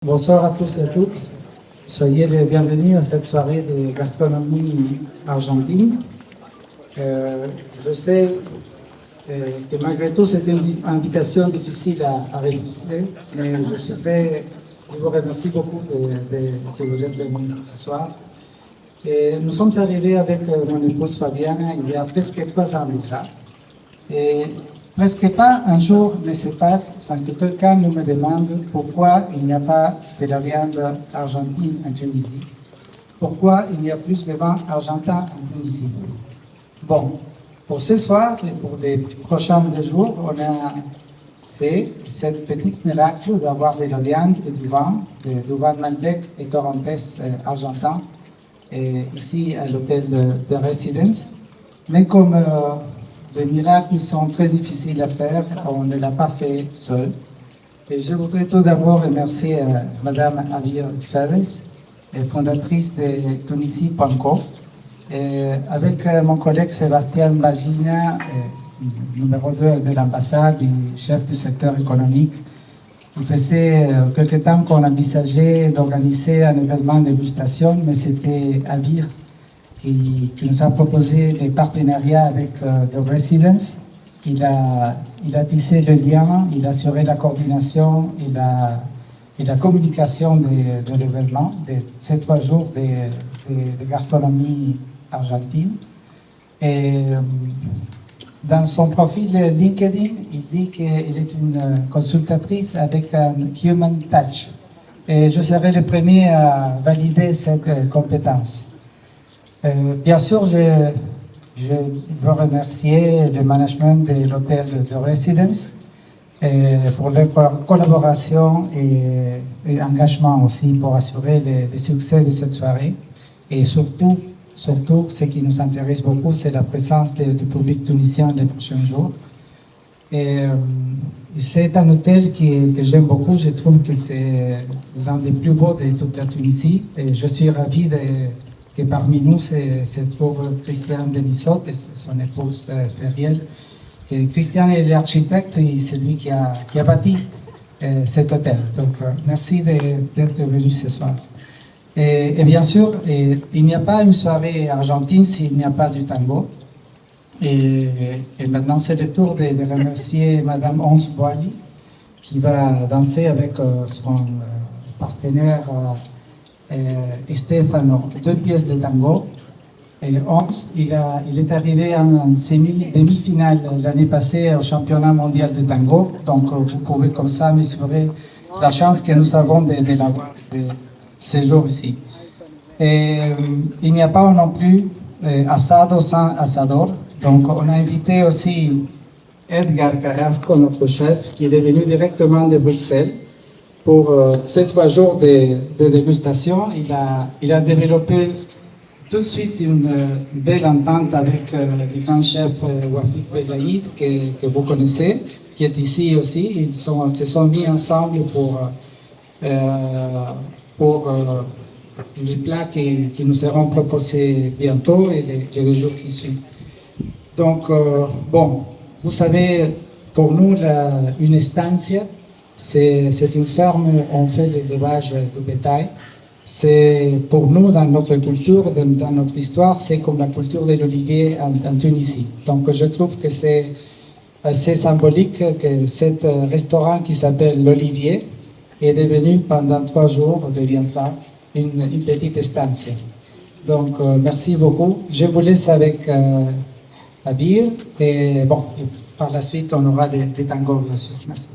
Bonsoir à tous et à toutes. Soyez les bienvenus à cette soirée de gastronomie argentine. Je sais que malgré tout, c'est une invitation difficile à refuser, mais je vous remercie beaucoup que vous êtes venus ce soir. Et nous sommes arrivés avec mon épouse Fabiana il y a presque 3 ans déjà. Et presque pas un jour ne se passe sans que quelqu'un nous me demande pourquoi il n'y a pas de la viande argentine en Tunisie, pourquoi il y a plus de vin argentin en Tunisie. Bon, pour ce soir et pour les prochains 2 jours, on a fait cette petite miracle d'avoir de la viande et du vin Malbec et Torrontés argentin, ici à l'hôtel de Residence. Mais comme les miracles sont très difficiles à faire, on ne l'a pas fait seul. Et je voudrais tout d'abord remercier Madame Avir Fares, fondatrice de Tunisie.co, avec mon collègue Sébastien Bagina, numéro 2 de l'ambassade et chef du secteur économique. Il faisait quelque temps qu'on envisageait d'organiser un événement de dégustation, mais c'était Avir qui nous a proposé des partenariats avec The Residence. Il a tissé le lien, il a assuré la coordination et la communication de l'événement, de ces 3 jours de gastronomie argentine. Et dans son profil LinkedIn, il dit qu'il est une consultatrice avec un Human Touch. Et je serai le premier à valider cette compétence. Bien sûr, je veux remercier le management de l'hôtel de Residence pour leur collaboration et engagement aussi pour assurer le succès de cette soirée. Et surtout, ce qui nous intéresse beaucoup, c'est la présence du public tunisien les prochains jours. Et c'est un hôtel que j'aime beaucoup. Je trouve que c'est l'un des plus beaux de toute la Tunisie. Et je suis ravi que parmi nous se trouve Christian Denisot et son épouse Feriel. Et Christian est l'architecte et c'est lui qui a bâti cet hôtel. Donc merci d'être venu ce soir. Et bien sûr, il n'y a pas une soirée argentine s'il n'y a pas du tango. Et maintenant, c'est le tour de remercier Madame Ons Boali qui va danser avec son partenaire Stefano, 2 pièces de tango. Et Ons, il est arrivé en demi-finale l'année passée au championnat mondial de tango. Donc, vous pouvez comme ça mesurer la chance que nous avons de l'avoir ces jours ici. Et il n'y a pas non plus asado sans asador. Donc, on a invité aussi Edgar Carrasco, notre chef, qui est venu directement de Bruxelles. Pour ces 3 jours de dégustation, il a développé tout de suite une belle entente avec le grand chef Wafik Beglaïd, que vous connaissez, qui est ici aussi. Ils se sont mis ensemble pour les plats qui nous seront proposés bientôt et les jours qui suivent. Donc, bon, vous savez, pour nous, une estancia, c'est une ferme où on fait l'élevage du bétail. C'est pour nous, dans notre culture, dans notre histoire, c'est comme la culture de l'olivier en Tunisie. Donc je trouve que c'est assez symbolique que ce restaurant qui s'appelle l'Olivier est devenu pendant 3 jours, deviendra une petite estancia. Donc merci beaucoup. Je vous laisse avec Abir et bon, par la suite on aura les tangos bien sûr. Merci.